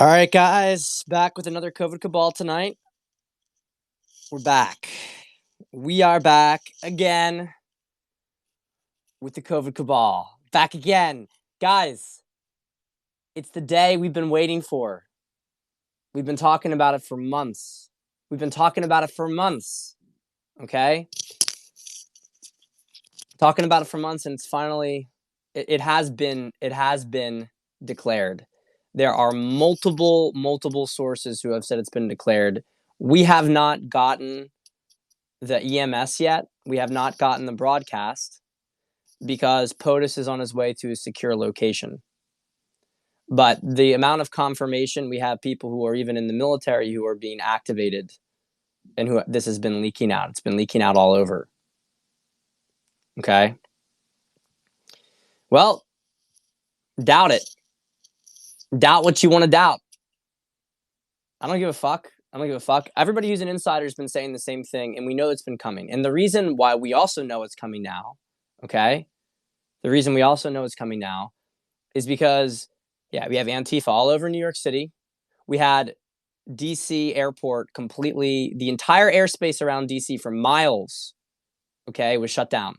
All right, guys, back with another COVID Cabal tonight. We're back. We are back again with the COVID Cabal. Back again. Guys, it's the day we've been waiting for. We've been talking about it for months. Okay? Talking about it for months, and it's finally, it has been declared. There are multiple sources who have said it's been declared. We have not gotten the EMS yet. We have not gotten the broadcast because POTUS is on his way to a secure location. But the amount of confirmation, we have people who are even in the military who are being activated and who this has been leaking out. It's been leaking out all over. Okay? Well, doubt it. Doubt what you want to doubt. I don't give a fuck. Everybody who's an insider has been saying the same thing, and we know it's been coming. And the reason why we also know it's coming now, okay? The reason we also know it's coming now is because, yeah, we have Antifa all over New York City. We had DC airport completely, the entire airspace around DC for miles, okay, was shut down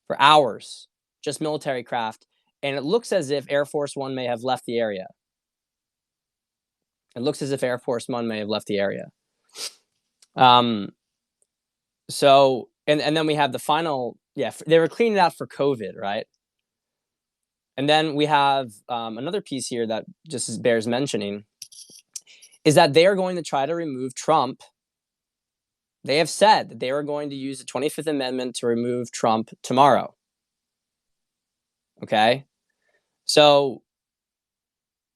for hours, just military craft. And it looks as if Air Force One may have left the area. So, and then we have the final, they were cleaning it out for COVID, right? And then we have another piece here that just bears mentioning is that they are going to try to remove Trump. They have said that they are going to use the 25th Amendment to remove Trump tomorrow. Okay? So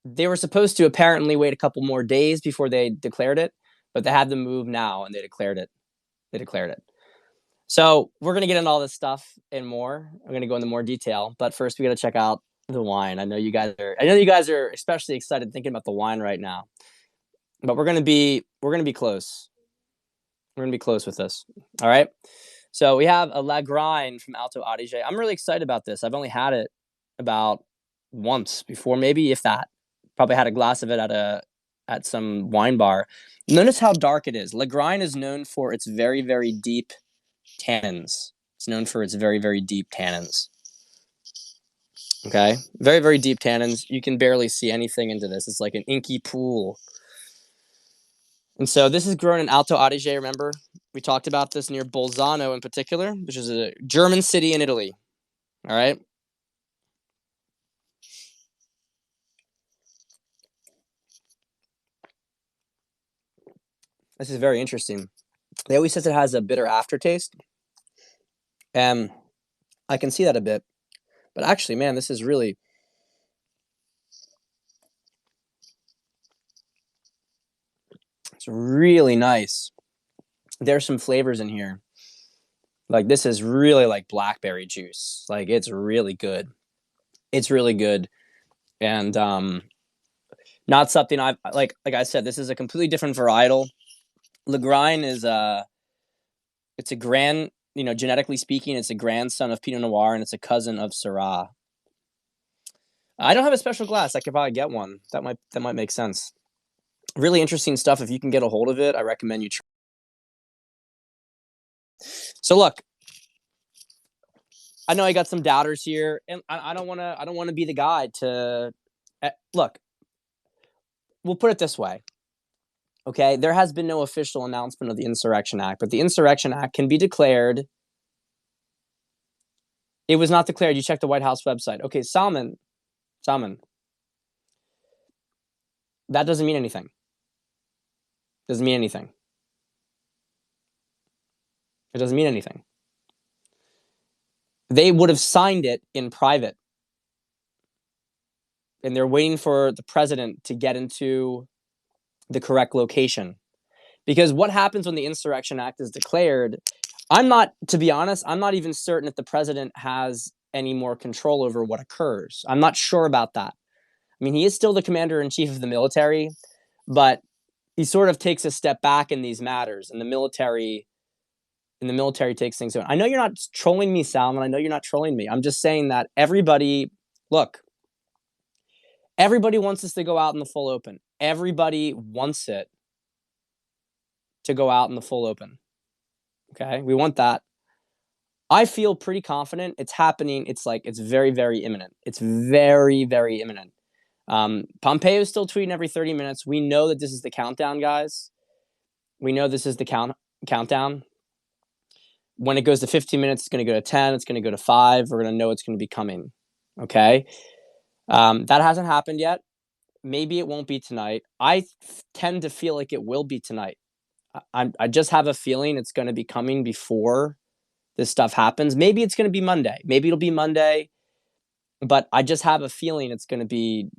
they were supposed to apparently wait a couple more days before they declared it, but they had to move now, and they declared it. So we're going to get into all this stuff and more. I'm going to go into more detail, but first we got to check out the wine. I know you guys are especially excited thinking about the wine right now, but we're going to be close. We're going to be close with this. All right. So we have a Lagrein from Alto Adige. I'm really excited about this. I've only had it about once before, maybe if that. Probably had a glass of it at some wine bar. Notice how dark it is. Lagrein is known for its very, very deep tannins. Okay? Very, very deep tannins. You can barely see anything into this. It's like an inky pool. And so this is grown in Alto Adige, remember? We talked about this near Bolzano in particular, which is a German city in Italy. All right? This is very interesting. They always says it has a bitter aftertaste. And I can see that a bit. But actually, man, this is really... It's really nice. There's some flavors in here. Like, this is really like blackberry juice. Like, it's really good. And not something I've... Like I said, this is a completely different varietal. Lagrein is it's a grand... genetically speaking, it's a grandson of Pinot Noir, and it's a cousin of Syrah. I don't have a special glass. I could probably get one. That might make sense. Really interesting stuff. If you can get a hold of it, I recommend you try. So look, I know I got some doubters here, and I don't want to be the guy to look. We'll put it this way. Okay, there has been no official announcement of the Insurrection Act, but the Insurrection Act can be declared. It was not declared. You check the White House website. Okay, Salman. That doesn't mean anything. It doesn't mean anything. They would have signed it in private. And they're waiting for the president to get into the correct location. Because what happens when the Insurrection Act is declared, to be honest, I'm not even certain if the president has any more control over what occurs. I'm not sure about that. I mean, he is still the commander-in-chief of the military, but he sort of takes a step back in these matters, and the military takes things on. I know you're not trolling me, Salman. I know you're not trolling me. I'm just saying that everybody, look, Everybody wants us to go out in the full open. Everybody wants it to go out in the full open. Okay, we want that. I feel pretty confident it's happening. It's very, very imminent. It's very, very imminent. Pompeo is still tweeting every 30 minutes. We know that this is the countdown, guys. We know this is the countdown. When it goes to 15 minutes, it's going to go to 10. It's going to go to 5. We're going to know it's going to be coming. Okay. That hasn't happened yet. Maybe it won't be tonight. I tend to feel like it will be tonight. I just have a feeling it's going to be coming before this stuff happens. Maybe it's going to be Monday. Maybe it'll be Monday, but I just have a feeling it's going to be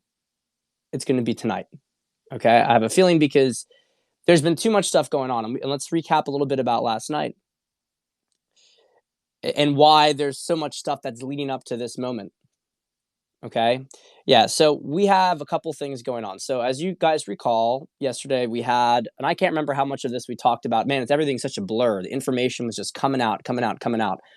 tonight. Okay. I have a feeling because there's been too much stuff going on. And let's recap a little bit about last night and why there's so much stuff that's leading up to this moment. Okay. Yeah. So we have a couple things going on. So as you guys recall, yesterday we had, and I can't remember how much of this we talked about. Man, everything's such a blur. The information was just coming out.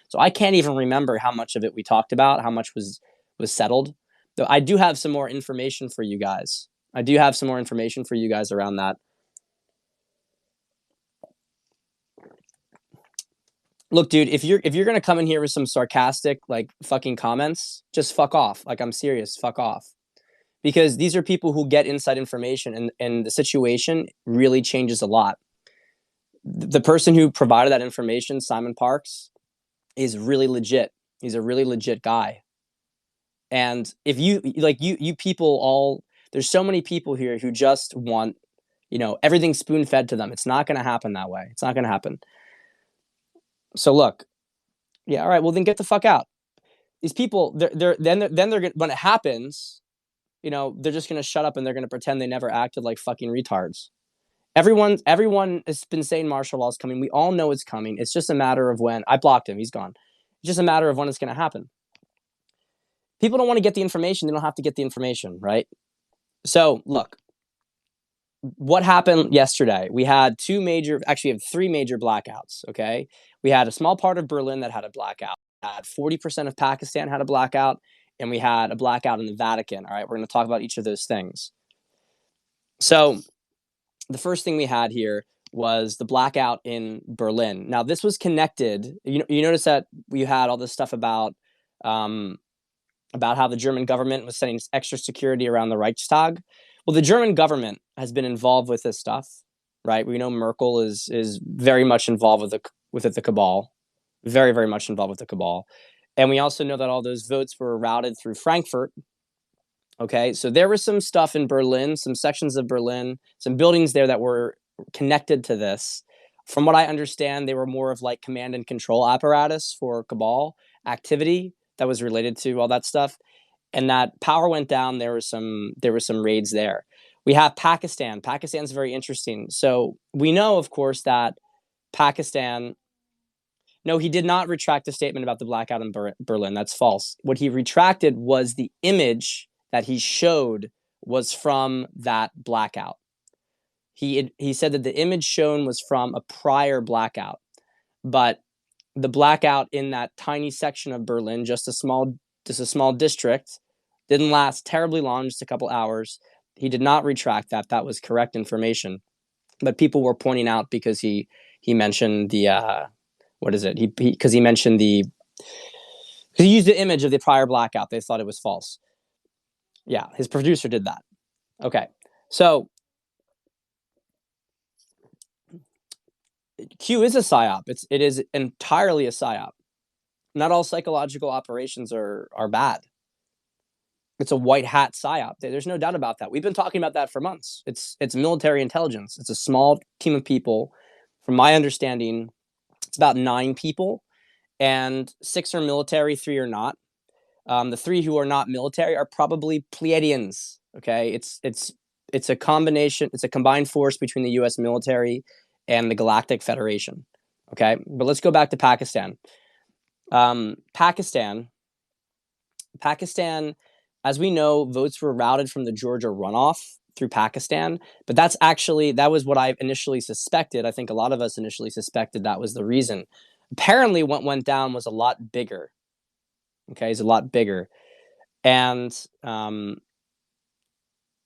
So I can't even remember how much of it we talked about, how much was settled. Though I do have some more information for you guys. around that. Look, dude, if you're gonna come in here with some sarcastic like fucking comments, just fuck off. Like, I'm serious, fuck off. Because these are people who get inside information, and the situation really changes a lot. The person who provided that information, Simon Parks, is really legit. He's a really legit guy. And if you people all, there's so many people here who just want, everything spoon fed to them. It's not going to happen that way. It's not going to happen. So look, yeah, all right, well then get the fuck out. These people, they're gonna, when it happens, they're just gonna shut up and they're gonna pretend they never acted like fucking retards. Everyone has been saying martial law is coming. We all know it's coming. It's just a matter of when. I blocked him. He's gone. It's just a matter of when it's gonna happen. People don't want to get the information. They don't have to get the information, right? So look, what happened yesterday? We had three major blackouts. Okay, we had a small part of Berlin that had a blackout. 40% of Pakistan had a blackout, and we had a blackout in the Vatican. All right, we're going to talk about each of those things. So the first thing we had here was the blackout in Berlin. Now, this was connected. You notice that we had all this stuff about how the German government was sending extra security around the Reichstag. Well, the German government has been involved with this stuff, right? We know Merkel is very much involved with the cabal, very, very much involved with the cabal. And we also know that all those votes were routed through Frankfurt. Okay, so there was some stuff in Berlin, some sections of Berlin, some buildings there that were connected to this. From what I understand, they were more of like command and control apparatus for cabal activity that was related to all that stuff. And that power went down. There were some raids there. We have Pakistan. Pakistan's very interesting. So we know, of course, that Pakistan. No, he did not retract the statement about the blackout in Berlin. That's false. What he retracted was the image that he showed was from that blackout. He said that the image shown was from a prior blackout, but the blackout in that tiny section of Berlin, just a small district, didn't last terribly long, just a couple hours. He did not retract that. That was correct information. But people were pointing out because he mentioned the because he mentioned he used the image of the prior blackout. They thought it was false. Yeah, his producer did that. Okay, so Q is a psyop. It is entirely a psyop. Not all psychological operations are bad. It's a white hat psyop. There's no doubt about that. We've been talking about that for months. It's military intelligence. It's a small team of people. From my understanding, it's about 9 people, and 6 are military, 3 are not. The 3 who are not military are probably Pleiadians. Okay, it's a combination. It's a combined force between the U.S. military and the Galactic Federation. Okay, but let's go back to Pakistan. Pakistan, as we know, votes were routed from the Georgia runoff through Pakistan, but that was what I initially suspected. I think a lot of us initially suspected that was the reason. Apparently, what went down was a lot bigger. Okay, it's a lot bigger, and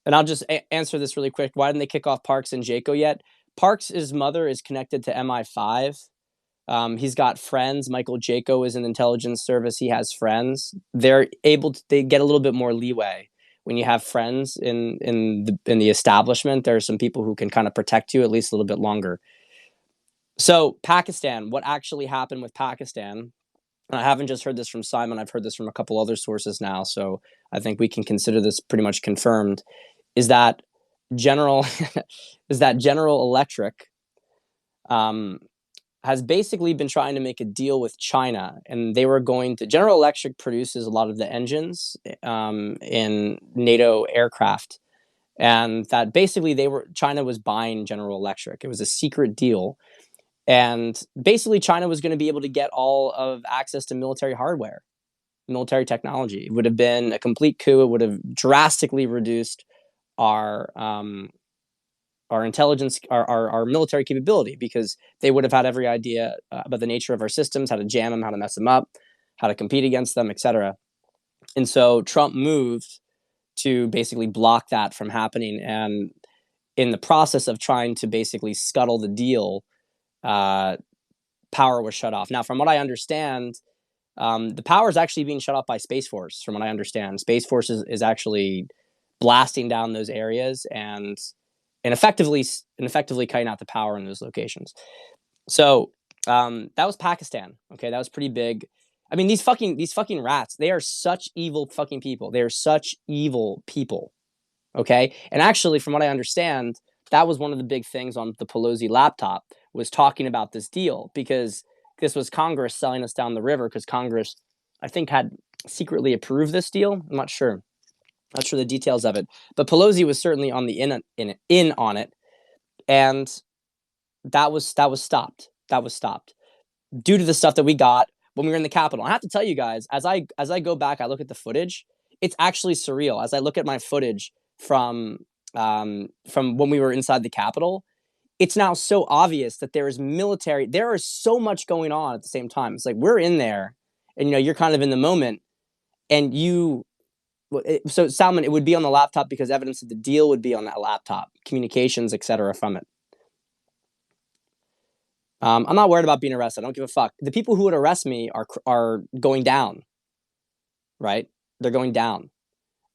And I'll just answer this really quick. Why didn't they kick off Parks and Jaco yet? Parks' mother is connected to MI5. He's got friends. Michael Jaco is in intelligence service. He has friends. They get a little bit more leeway when you have friends in the establishment. There are some people who can kind of protect you at least a little bit longer. So Pakistan, what actually happened with Pakistan? And I haven't just heard this from Simon. I've heard this from a couple other sources now. So I think we can consider this pretty much confirmed. Is that General Electric has basically been trying to make a deal with China, and they were going to. General Electric produces a lot of the engines in NATO aircraft, and that basically China was buying General Electric. It was a secret deal, and basically China was going to be able to get all of access to military hardware, military technology. It would have been a complete coup. It would have drastically reduced our intelligence, our military capability, because they would have had every idea about the nature of our systems, how to jam them, how to mess them up, how to compete against them, etc. And so Trump moved to basically block that from happening. And in the process of trying to basically scuttle the deal, power was shut off. Now, from what I understand, the power is actually being shut off by Space Force. From what I understand, Space Force is actually blasting down those areas and effectively cutting out the power in those locations. So that was Pakistan. Okay, that was pretty big. I mean, these fucking rats, they are such evil fucking people. They are such evil people. Okay, and actually, from what I understand, that was one of the big things on the Pelosi laptop, was talking about this deal, because this was Congress selling us down the river, because Congress, I think, had secretly approved this deal. I'm not sure the details of it, but Pelosi was certainly on the in on it, and that was stopped. That was stopped due to the stuff that we got when we were in the Capitol. I have to tell you guys, as I go back, I look at the footage. It's actually surreal. As I look at my footage from when we were inside the Capitol, it's now so obvious that there is military. There is so much going on at the same time. It's like we're in there, and you're kind of in the moment, and you. So Salman, it would be on the laptop because evidence of the deal would be on that laptop, communications, etc. from it. I'm not worried about being arrested. I don't give a fuck. The people who would arrest me are going down, right? They're going down,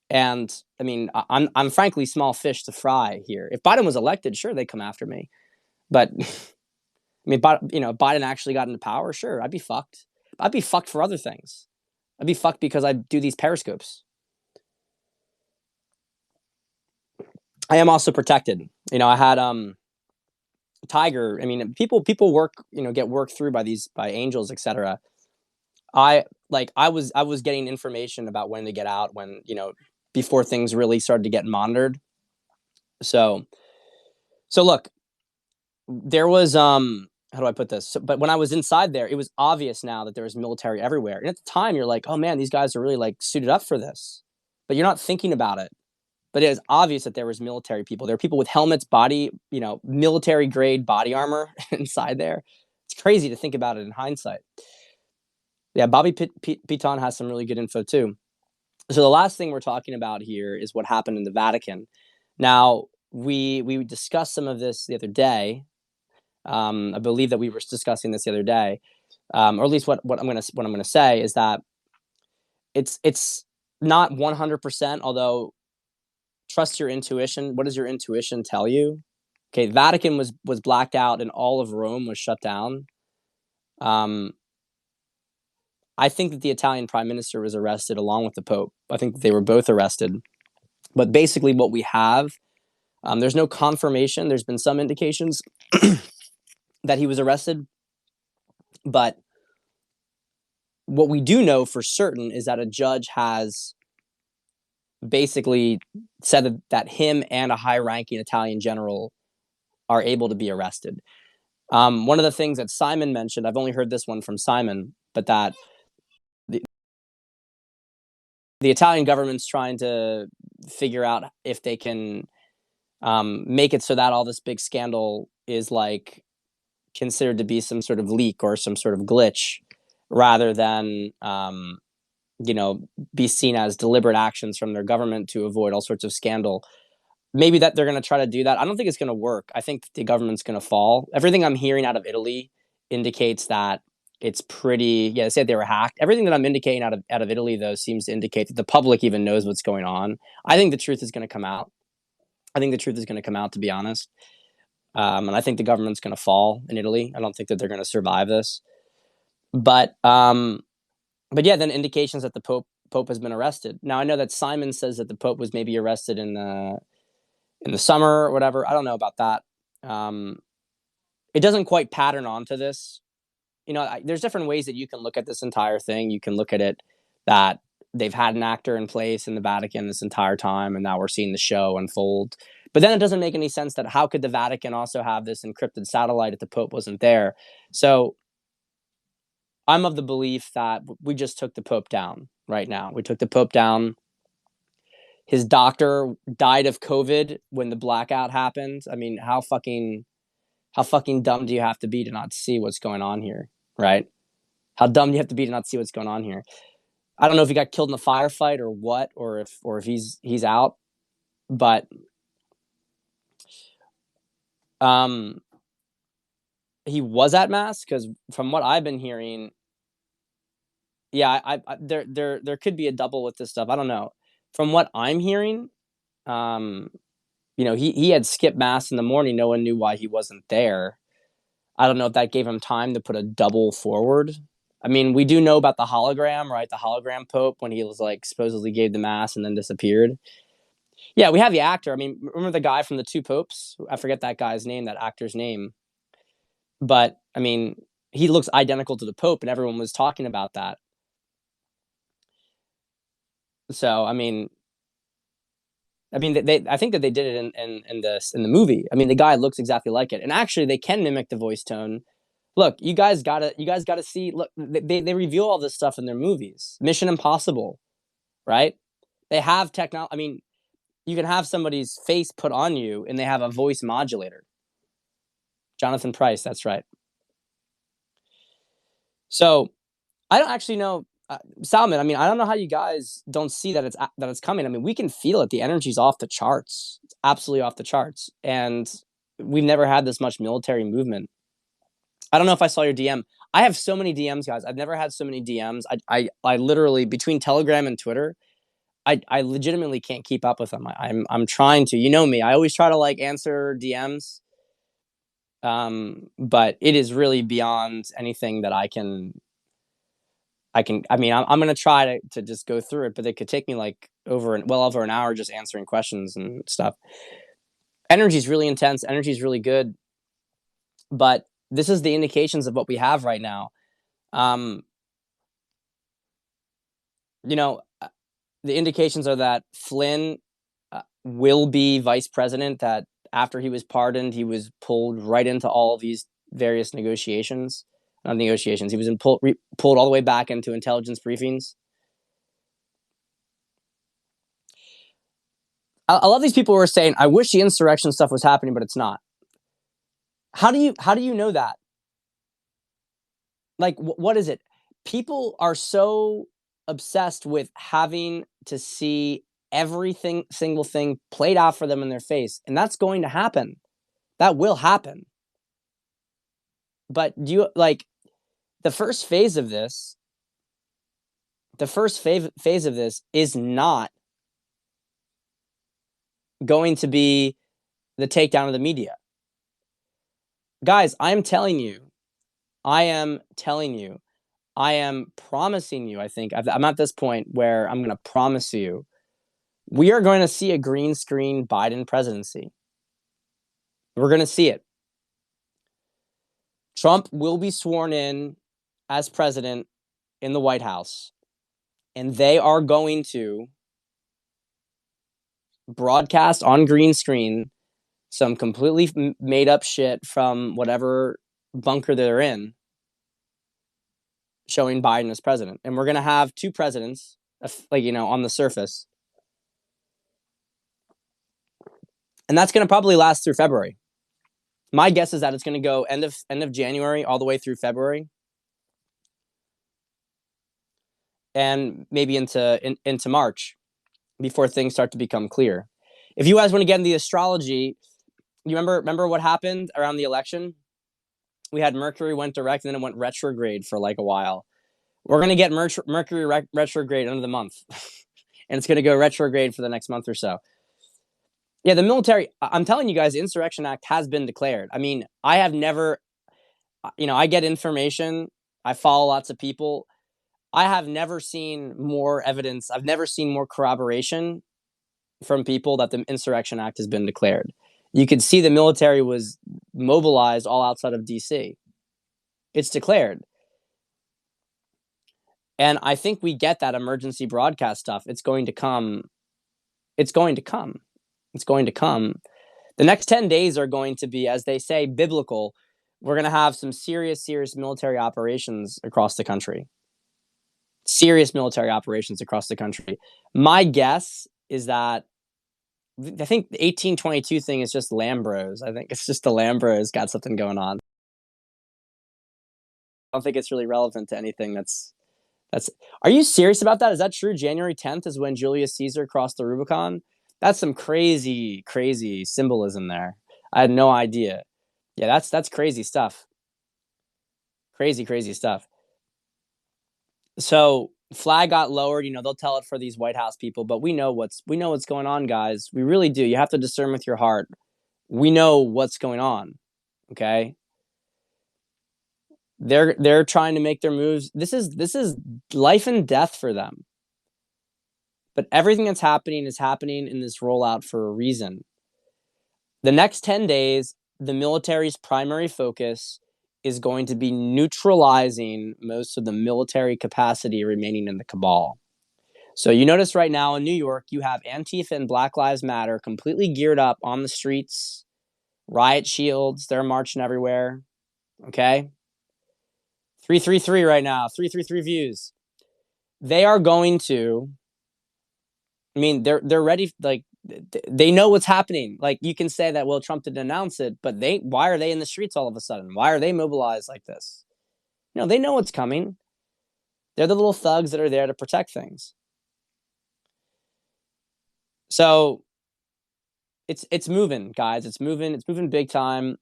and I mean, I'm frankly small fish to fry here. If Biden was elected, sure, they'd come after me, but I mean, Biden actually got into power, sure, I'd be fucked. I'd be fucked for other things. I'd be fucked because I do these periscopes. I am also protected. I had Tiger. I mean, people work, get worked through by angels, etc. I was getting information about when to get out, when, before things really started to get monitored. So look, there was how do I put this? But when I was inside there, it was obvious now that there was military everywhere. And at the time you're like, oh man, these guys are really like suited up for this. But you're not thinking about it. But it is obvious that there was military people. There were people with helmets, military grade body armor inside there. It's crazy to think about it in hindsight. Yeah, Bobby Piton has some really good info too. So the last thing we're talking about here is what happened in the Vatican. Now, we discussed some of this the other day. I believe that we were discussing this the other day, or at least what I'm gonna say is that it's not 100%, although. Trust your intuition. What does your intuition tell you? Okay, Vatican was blacked out and all of Rome was shut down. I think that the Italian prime minister was arrested along with the Pope. I think that they were both arrested. But basically what we have, there's no confirmation. There's been some indications that he was arrested. But what we do know for certain is that a judge has basically said that him and a high-ranking Italian general are able to be arrested. One of the things that Simon mentioned, I've only heard this one from Simon, but that the Italian government's trying to figure out if they can make it so that all this big scandal is like considered to be some sort of leak or some sort of glitch, rather than be seen as deliberate actions from their government to avoid all sorts of scandal. maybe that they're going to try to do that. I don't think it's going to work. I think the government's going to fall. Everything I'm hearing out of Italy indicates that it's pretty. Yeah, they said they were hacked. Everything that I'm indicating out of Italy though seems to indicate that the public even knows what's going on. I think the truth is going to come out. I think the truth is going to come out, to be honest. And I think the government's going to fall in Italy. I don't think that they're going to survive this. But yeah, then indications that the Pope has been arrested. Now I know that Simon says that the Pope was maybe arrested in the summer or whatever. I don't know about that. It doesn't quite pattern onto this. There's different ways that you can look at this entire thing. You can look at it that they've had an actor in place in the Vatican this entire time, and now we're seeing the show unfold. But then it doesn't make any sense that how could the Vatican also have this encrypted satellite if the Pope wasn't there? So I'm of the belief that we just took the Pope down right now. We took the Pope down. His doctor died of COVID when the blackout happened. I mean, how fucking dumb do you have to be to not see what's going on here, right? How dumb do you have to be to not see what's going on here? I don't know if he got killed in a firefight or what, or if he's out, but he was at mass, because from what I've been hearing, yeah, there could be a double with this stuff. I don't know. From what I'm hearing, he had skipped mass in the morning. No one knew why he wasn't there. I don't know if that gave him time to put a double forward. I mean, we do know about the hologram, right? The hologram Pope, when he was like supposedly gave the mass and then disappeared. Yeah, we have the actor. I mean, remember the guy from the two popes? I forget that guy's name, that actor's name. But I mean, he looks identical to the Pope, and everyone was talking about that. So I mean, I think that they did it in the movie. I mean, the guy looks exactly like it, and actually, they can mimic the voice tone. Look, you guys gotta see. Look, they reveal all this stuff in their movies. Mission Impossible, right? They have technology. I mean, you can have somebody's face put on you, and they have a voice modulator. Jonathan Pryce, that's right. So I don't actually know, Salman. I mean, I don't know how you guys don't see that it's coming. I mean, we can feel it. The energy's off the charts. It's absolutely off the charts, and we've never had this much military movement. I don't know if I saw your DM. I have so many DMs, guys. I've never had so many DMs. I literally, between Telegram and Twitter, I legitimately can't keep up with them. I'm trying to. You know me. I always try to like answer DMs. But it is really beyond anything that I mean, I'm going to try to just go through it, but it could take me like over an hour just answering questions and stuff. Energy is really intense. Energy is really good, but this is the indications of what we have right now. The indications are that Flynn will be vice president, that after he was pardoned, he was pulled right into all of these various negotiations. Not negotiations. He was pulled all the way back into intelligence briefings. I love these people who are saying, I wish the insurrection stuff was happening, but it's not. How do you know that? Like, what is it? People are so obsessed with having to see single thing played out for them in their face, and that's going to happen. That will happen. But the first phase of this is not going to be the takedown of the media. Guys, I am promising you, I think, I'm at this point where I'm going to promise you, we are going to see a green screen Biden presidency. We're going to see it. Trump will be sworn in as president in the White House, and they are going to broadcast on green screen some completely made up shit from whatever bunker they're in, showing Biden as president. And we're going to have two presidents, on the surface. And that's going to probably last through February. My guess is that it's going to go end of January all the way through February. And maybe into March before things start to become clear. If you guys want to get into the astrology, you remember what happened around the election? We had Mercury went direct, and then it went retrograde for like a while. We're going to get Mercury retrograde under the month, and it's going to go retrograde for the next month or so. Yeah, the military, I'm telling you guys, the Insurrection Act has been declared. I mean, I have never, I get information, I follow lots of people. I have never seen more evidence. I've never seen more corroboration from people that the Insurrection Act has been declared. You could see the military was mobilized all outside of DC. It's declared. And I think we get that emergency broadcast stuff. It's going to come. It's going to come. It's going to come. The next 10 days are going to be, as they say, biblical. We're going to have some serious military operations across the country. Serious military operations across the country. My guess is that I think the 1822 thing is just Lambros. I think it's just the Lambros got something going on. I don't think it's really relevant to anything that's. Are you serious about that? Is that true? January 10th is when Julius Caesar crossed the Rubicon? That's some crazy symbolism there. I had no idea. Yeah, that's crazy stuff. Crazy stuff. So flag got lowered. They'll tell it for these White House people, but we know what's going on, guys. We really do. You have to discern with your heart. We know what's going on. Okay. They're trying to make their moves. This is life and death for them. But everything that's happening is happening in this rollout for a reason. The next 10 days, the military's primary focus is going to be neutralizing most of the military capacity remaining in the cabal. So you notice right now in New York, you have Antifa and Black Lives Matter completely geared up on the streets, riot shields, they're marching everywhere. Okay? 333 right now, 333 views. They are going to, they're ready, like, they know what's happening. Like, you can say that, well, Trump didn't announce it, but why are they in the streets all of a sudden? Why are they mobilized like this? They know what's coming. They're the little thugs that are there to protect things. So it's moving, guys. It's moving big time.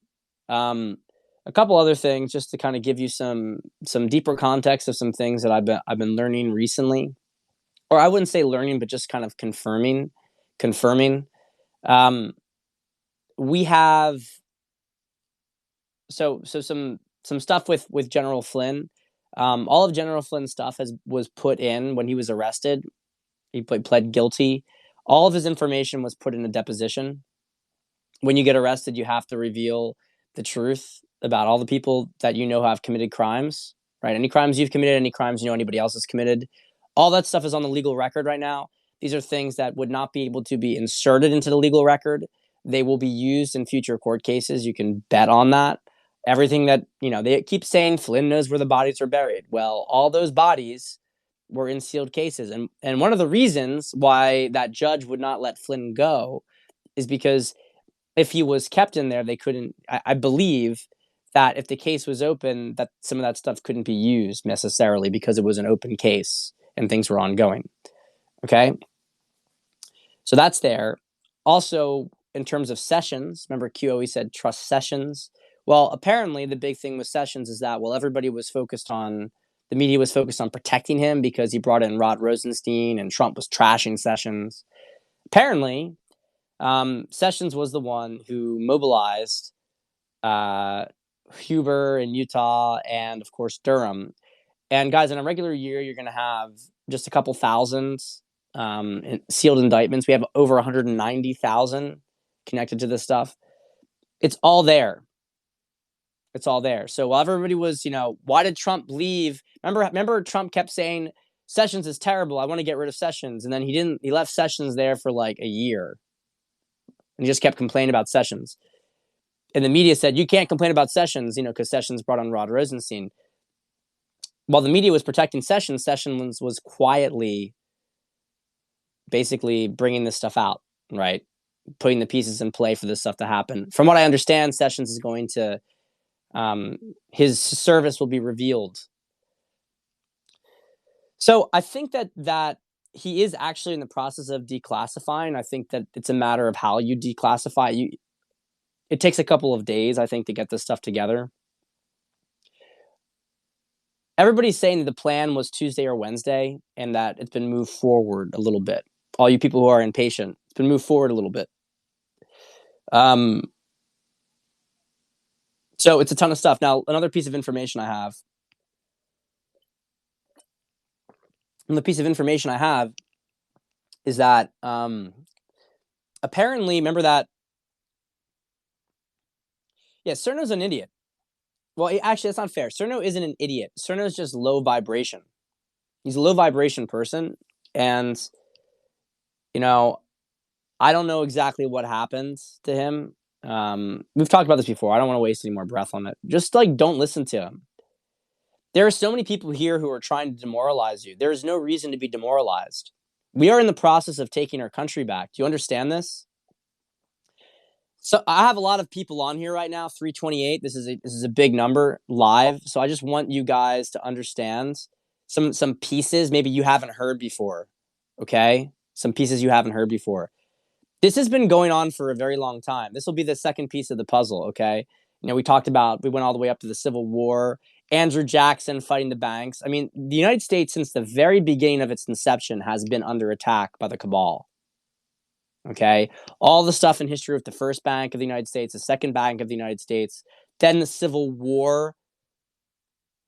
A couple other things just to kind of give you some deeper context of some things that I've been learning recently, or I wouldn't say learning, but just kind of confirming. We have some stuff with General Flynn. All of General Flynn's stuff was put in when he was arrested. He pled guilty. All of his information was put in a deposition. When you get arrested, you have to reveal the truth about all the people that have committed crimes, right? Any crimes you've committed, any crimes anybody else has committed. All that stuff is on the legal record right now. These are things that would not be able to be inserted into the legal record. They will be used in future court cases. You can bet on that. Everything that, they keep saying Flynn knows where the bodies are buried. Well, all those bodies were in sealed cases. And one of the reasons why that judge would not let Flynn go is because if he was kept in there, they couldn't, I believe that if the case was open, that some of that stuff couldn't be used necessarily because it was an open case and things were ongoing. Okay. So that's there. Also, in terms of Sessions, remember Q always said trust Sessions. Well, apparently the big thing with Sessions is that, everybody was focused on, the media was focused on protecting him because he brought in Rod Rosenstein and Trump was trashing Sessions. Apparently, Sessions was the one who mobilized Huber in Utah and, of course, Durham. And guys, in a regular year, you're going to have just a couple thousand sealed indictments. We have over 190,000 connected to this stuff. It's all there. It's all there. So while everybody was, why did Trump leave? Remember Trump kept saying Sessions is terrible. I want to get rid of Sessions. And then he left Sessions there for like a year. And he just kept complaining about Sessions. And the media said, you can't complain about Sessions, because Sessions brought on Rod Rosenstein. While the media was protecting Sessions, Sessions was quietly basically bringing this stuff out, right? Putting the pieces in play for this stuff to happen. From what I understand, Sessions is going to, his service will be revealed. So I think that he is actually in the process of declassifying. I think that it's a matter of how you declassify. It takes a couple of days, I think, to get this stuff together. Everybody's saying that the plan was Tuesday or Wednesday and that it's been moved forward a little bit. All you people who are impatient, it's been moved forward a little bit. So it's a ton of stuff. Now, another piece of information I have. And the piece of information I have is that apparently, remember that. Yeah, Cerno's an idiot. Well, actually, that's not fair. Cerno isn't an idiot. Cerno is just low vibration. He's a low vibration person. And, you know, I don't know exactly what happened to him. We've talked about this before. I don't want to waste any more breath on it. Just like, don't listen to him. There are so many people here who are trying to demoralize you. There is no reason to be demoralized. We are in the process of taking our country back. Do you understand this? So I have a lot of people on here right now. 328. This is a big number live. So I just want you guys to understand some pieces maybe you haven't heard before. Okay, some pieces you haven't heard before. This has been going on for a very long time. This will be the second piece of the puzzle. Okay, we we went all the way up to the Civil War. Andrew Jackson fighting the banks. I mean, the United States, since the very beginning of its inception, has been under attack by the cabal. Okay, all the stuff in history with the first Bank of the United States, the second Bank of the United States, then the Civil War,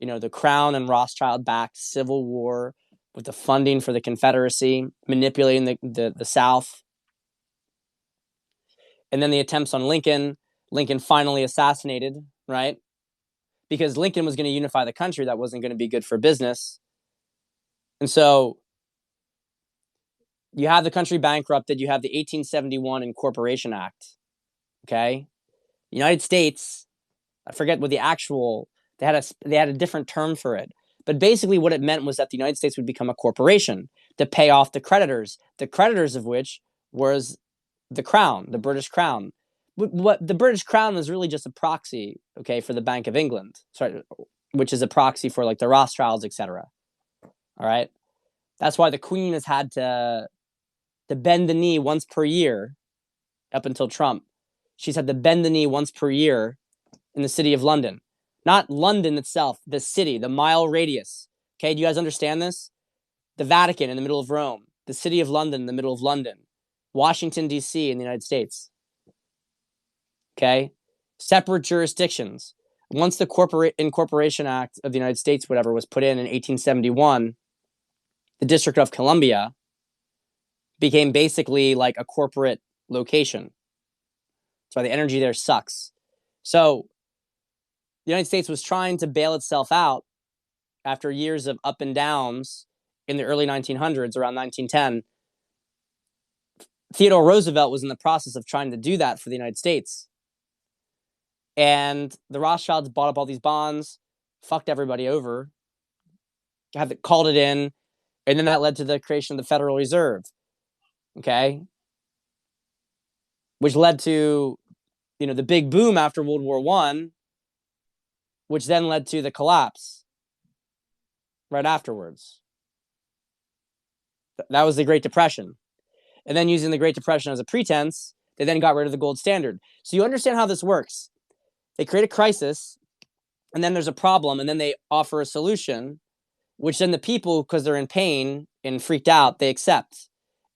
the Crown and Rothschild-backed Civil War with the funding for the Confederacy, manipulating the South. And then the attempts on Lincoln finally assassinated, right? Because Lincoln was going to unify the country. That wasn't going to be good for business. And so you have the country bankrupted. You have the 1871 Incorporation Act. Okay. United States, I forget what the actual, they had a different term for it. But basically what it meant was that the United States would become a corporation to pay off the creditors of which was the Crown, the British Crown. What the British Crown was really just a proxy, okay, for the Bank of England, which is a proxy for like the Rothschilds, etc. All right. That's why the Queen has had to bend the knee once per year up until Trump. She's had to bend the knee once per year in the city of London. Not London itself, the city, the mile radius. Okay, do you guys understand this? The Vatican in the middle of Rome, the city of London in the middle of London, Washington, D.C. in the United States. Okay, separate jurisdictions. Once the Incorporation Act of the United States, whatever, was put in 1871, the District of Columbia became basically like a corporate location. That's why the energy there sucks. So the United States was trying to bail itself out after years of up and downs in the early 1900s, around 1910. Theodore Roosevelt was in the process of trying to do that for the United States. And the Rothschilds bought up all these bonds, fucked everybody over, called it in, and then that led to the creation of the Federal Reserve. Okay? Which led to, the big boom after World War I, which then led to the collapse right afterwards. That was the Great Depression. And then using the Great Depression as a pretense, they then got rid of the gold standard. So you understand how this works. They create a crisis, and then there's a problem, and then they offer a solution, which then the people, because they're in pain and freaked out, they accept.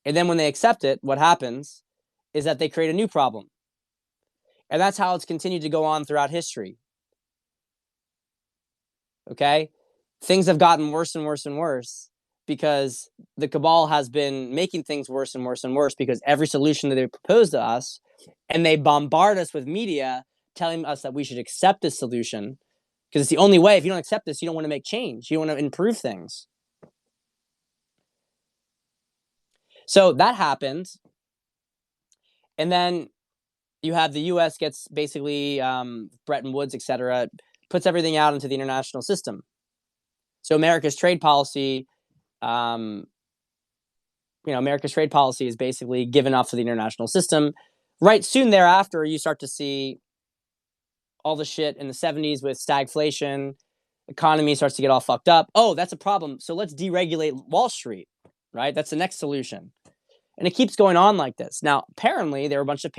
And then when they accept it, what happens is that they create a new problem. And that's how it's continued to go on throughout history. Okay? Things have gotten worse and worse and worse because the cabal has been making things worse and worse and worse because every solution that they propose to us, and they bombard us with media telling us that we should accept this solution because it's the only way. If you don't accept this, you don't want to make change. You want to improve things. So that happened. And then you have the U.S. gets basically Bretton Woods, et cetera, puts everything out into the international system. So America's trade policy, America's trade policy is basically given up to the international system. Right soon thereafter, you start to see all the shit in the 70s with stagflation. Economy starts to get all fucked up. Oh, that's a problem. So let's deregulate Wall Street. right? That's the next solution. And it keeps going on like this. Now, apparently, there were a bunch of